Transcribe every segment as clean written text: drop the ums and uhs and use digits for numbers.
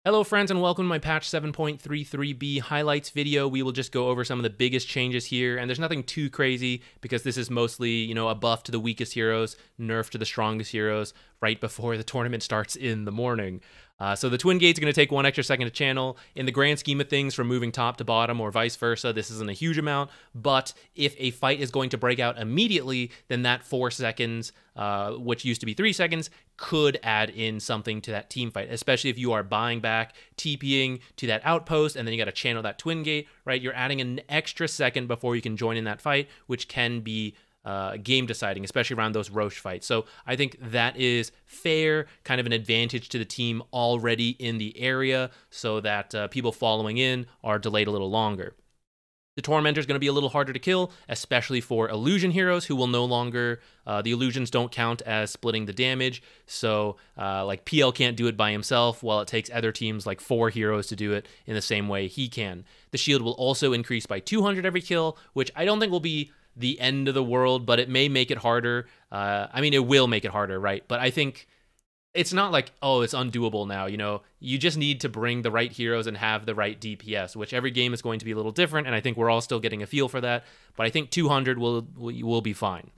Hello friends and welcome to my patch 7.33b highlights video. We will just go over some of the biggest changes here, and there's nothing too crazy because this is mostly, a buff to the weakest heroes, nerf to the strongest heroes right before the tournament starts in the morning. So the twin gates are going to take 1 extra second to channel. In the grand scheme of things, from moving top to bottom or vice versa, this isn't a huge amount, but if a fight is going to break out immediately, then that 4 seconds, which used to be 3 seconds, could add in something to that team fight, especially if you are buying back, TPing to that outpost, and then you got to channel that twin gate, right? You're adding an extra second before you can join in that fight, which can be game deciding, especially around those Roche fights. So I think that is fair, kind of an advantage to the team already in the area, so that people following in are delayed a little longer. The Tormentor is going to be a little harder to kill, especially for illusion heroes who will no longer, the illusions don't count as splitting the damage. So like PL can't do it by himself, while it takes other teams like 4 heroes to do it in the same way he can. The shield will also increase by 200 every kill, which I don't think will be the end of the world, but it may make it harder. I mean, it will make it harder, right? But I think it's not like, oh, it's undoable now, You just need to bring the right heroes and have the right DPS, which every game is going to be a little different, and I think we're all still getting a feel for that. But I think 200 will be fine.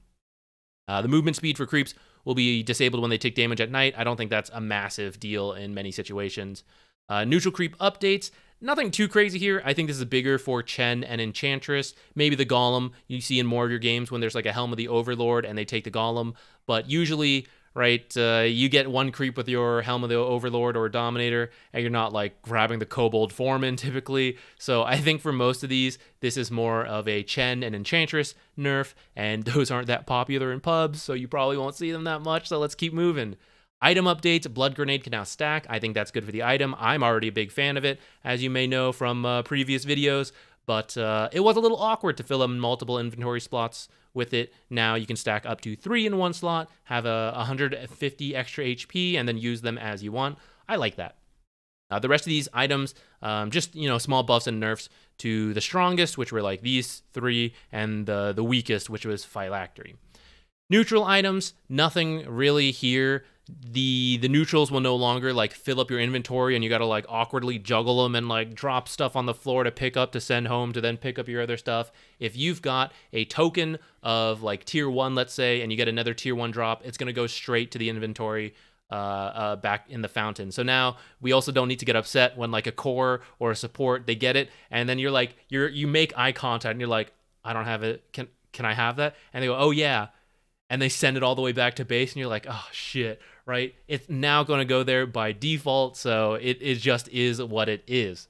The movement speed for creeps will be disabled when they take damage at night. I don't think that's a massive deal in many situations. Neutral creep updates. Nothing too crazy here. I think this is bigger for Chen and Enchantress. Maybe the Golem you see in more of your games when there's like a Helm of the Overlord and they take the Golem. But usually, right, you get 1 creep with your Helm of the Overlord or Dominator, and you're not like grabbing the Kobold Foreman typically. So I think for most of these, this is more of a Chen and Enchantress nerf, and those aren't that popular in pubs, so you probably won't see them that much, so let's keep moving. Item updates, Blood Grenade can now stack. I think that's good for the item. I'm already a big fan of it, as you may know from previous videos, but it was a little awkward to fill up multiple inventory slots with it. Now you can stack up to 3 in one slot, have a 150 extra HP, and then use them as you want. I like that. The rest of these items, just, small buffs and nerfs to the strongest, which were like these 3, and the weakest, which was Phylactery. Neutral items, nothing really here. The neutrals will no longer like fill up your inventory and you gotta like awkwardly juggle them and like drop stuff on the floor to pick up to send home to then pick up your other stuff. If you've got a token of like tier 1, let's say, and you get another tier 1 drop, it's gonna go straight to the inventory back in the fountain. So now we also don't need to get upset when like a core or a support, they get it, and then you're like, you make eye contact and you're like, I don't have it, can I have that? And they go, oh yeah, and they send it all the way back to base, and you're like, oh shit, right? It's now going to go there by default, so it just is what it is.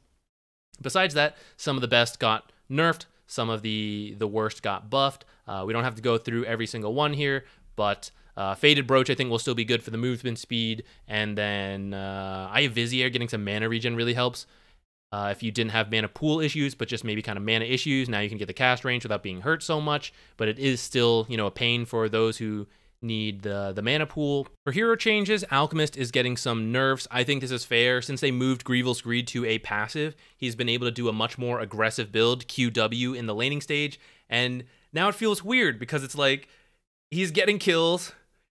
Besides that, some of the best got nerfed, some of the worst got buffed. We don't have to go through every single one here, but Faded Brooch I think will still be good for the movement speed, and then Vizier getting some mana regen really helps. If you didn't have mana pool issues, but just maybe kind of mana issues, now you can get the cast range without being hurt so much, but it is still, a pain for those who need the mana pool. For hero changes, Alchemist is getting some nerfs. I think this is fair. Since they moved Grievel's Greed to a passive, he's been able to do a much more aggressive build, QW, in the laning stage, and now it feels weird because it's like, he's getting kills,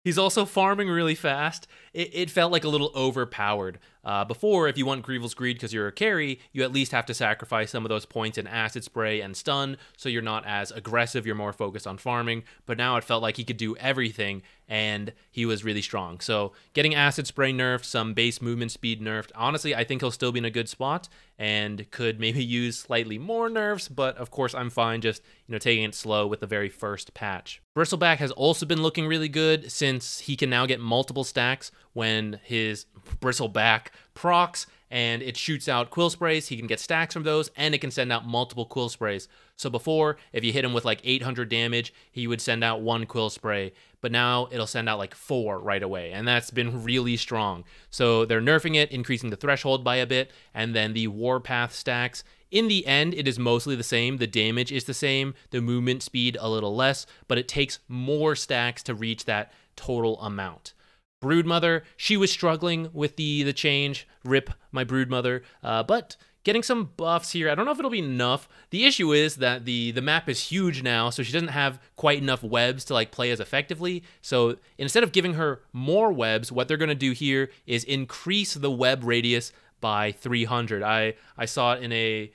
he's also farming really fast. It felt like a little overpowered. Before, if you want Grievel's Greed because you're a carry, you at least have to sacrifice some of those points in Acid Spray and Stun, so you're not as aggressive, you're more focused on farming. But now it felt like he could do everything, and he was really strong. So getting Acid Spray nerfed, some base movement speed nerfed. Honestly, I think he'll still be in a good spot, and could maybe use slightly more nerfs, but of course I'm fine just, taking it slow with the very first patch. Bristleback has also been looking really good, since he can now get multiple stacks when his Bristleback procs, and it shoots out quill sprays. He can get stacks from those, and it can send out multiple quill sprays. So before, if you hit him with like 800 damage, he would send out 1 quill spray, but now it'll send out like 4 right away, and that's been really strong. So they're nerfing it, increasing the threshold by a bit, and then the Warpath stacks. In the end, it is mostly the same. The damage is the same, the movement speed a little less, but it takes more stacks to reach that total amount. Broodmother, she was struggling with the change. Rip my Broodmother, but getting some buffs here. I don't know if it'll be enough. The issue is that the map is huge now, so she doesn't have quite enough webs to like play as effectively. So instead of giving her more webs, what they're going to do here is increase the web radius by 300. I saw it in a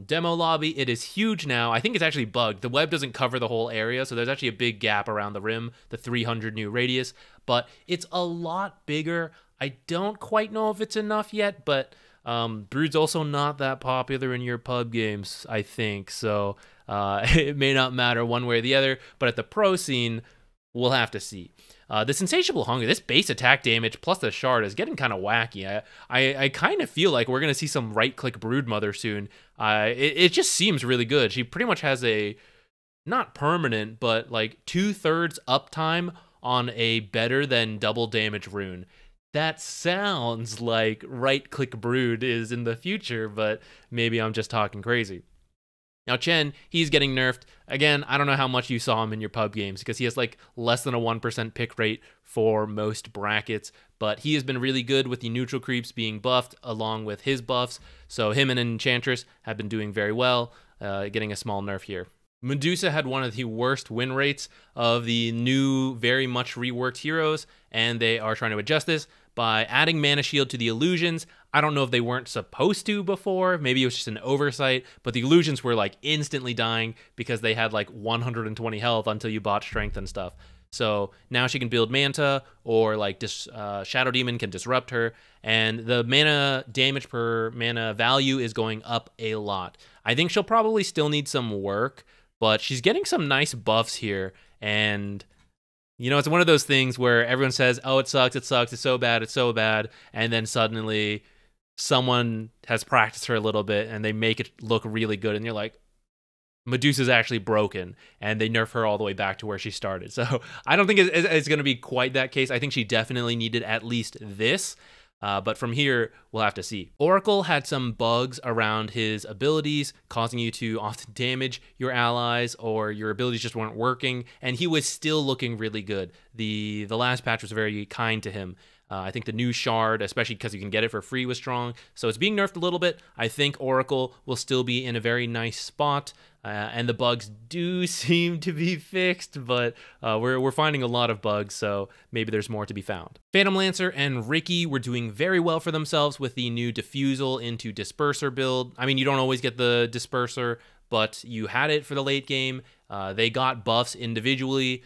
demo lobby. It is huge now. I think it's actually bugged. The web doesn't cover the whole area, so there's actually a big gap around the rim, the 300 new radius, but it's a lot bigger. I don't quite know if it's enough yet, but Brood's also not that popular in your pub games, I think, so it may not matter one way or the other, but at the pro scene, we'll have to see. This Insatiable Hunger, this base attack damage plus the shard is getting kind of wacky. I kind of feel like we're going to see some right-click broodmother soon. It just seems really good. She pretty much has a, not permanent, but like 2/3 uptime on a better than double damage rune. That sounds like right-click brood is in the future, but maybe I'm just talking crazy. Now Chen, he's getting nerfed. Again, I don't know how much you saw him in your pub games because he has like less than a 1% pick rate for most brackets, but he has been really good with the neutral creeps being buffed along with his buffs. So him and Enchantress have been doing very well, getting a small nerf here. Medusa had one of the worst win rates of the new, very much reworked heroes, and they are trying to adjust this by adding Mana Shield to the illusions. I don't know if they weren't supposed to before, maybe it was just an oversight, but the illusions were like instantly dying because they had like 120 health until you bought strength and stuff. So now she can build Manta, or like Shadow Demon can disrupt her, and the mana damage per mana value is going up a lot. I think she'll probably still need some work, but she's getting some nice buffs here, and you know, it's one of those things where everyone says, oh, it sucks, it's so bad, and then suddenly someone has practiced her a little bit, and they make it look really good, and you're like, Medusa's actually broken, and they nerf her all the way back to where she started. So I don't think it's going to be quite that case. I think she definitely needed at least this. But from here, we'll have to see. Oracle had some bugs around his abilities, causing you to often damage your allies, or your abilities just weren't working, and he was still looking really good. The last patch was very kind to him. I think the new shard, especially because you can get it for free, was strong. So it's being nerfed a little bit. I think Oracle will still be in a very nice spot. And the bugs do seem to be fixed, but we're finding a lot of bugs, so maybe there's more to be found. Phantom Lancer and Ricky were doing very well for themselves with the new Diffusal into Disperser build. I mean, you don't always get the Disperser, but you had it for the late game. They got buffs individually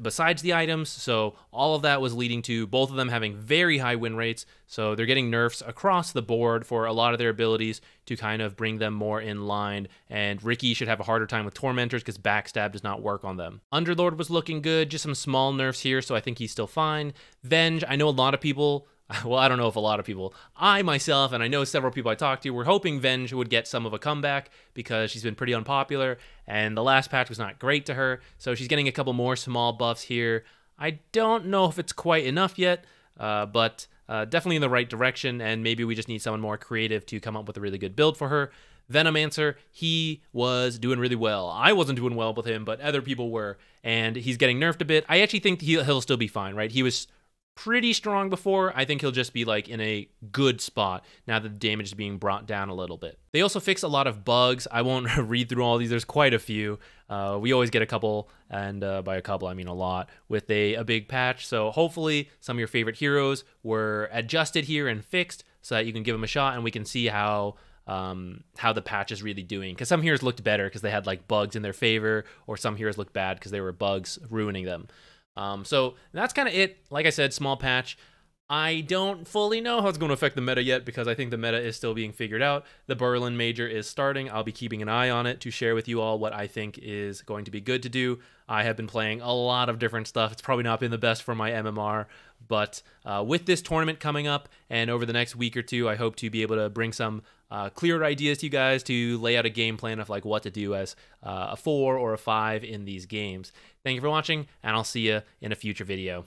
besides the items, so all of that was leading to both of them having very high win rates, so they're getting nerfs across the board for a lot of their abilities to kind of bring them more in line, and Ricky should have a harder time with Tormentors because Backstab does not work on them. Underlord was looking good, just some small nerfs here, so I think he's still fine. Venge, I know a lot of people, well, I don't know if a lot of people, I myself, and I know several people I talked to, were hoping Venge would get some of a comeback because she's been pretty unpopular, and the last patch was not great to her, so she's getting a couple more small buffs here. I don't know if it's quite enough yet, but definitely in the right direction, and maybe we just need someone more creative to come up with a really good build for her. Venomancer, he was doing really well. I wasn't doing well with him, but other people were, and he's getting nerfed a bit. I actually think he'll still be fine, right? He was pretty strong before. I think he'll just be like in a good spot now that the damage is being brought down a little bit. They also fixed a lot of bugs. I won't read through all these. There's quite a few. We always get a couple, and by a couple I mean a lot, with a big patch. So hopefully some of your favorite heroes were adjusted here and fixed so that you can give them a shot, and we can see how the patch is really doing. Because some heroes looked better because they had like bugs in their favor, or some heroes looked bad because they were bugs ruining them. So that's kind of it. Like I said, small patch. I don't fully know how it's going to affect the meta yet because I think the meta is still being figured out. The Berlin Major is starting. I'll be keeping an eye on it to share with you all what I think is going to be good to do. I have been playing a lot of different stuff. It's probably not been the best for my MMR, but with this tournament coming up and over the next week or two, I hope to be able to bring some clearer ideas to you guys to lay out a game plan of like what to do as a 4 or a 5 in these games. Thank you for watching, and I'll see you in a future video.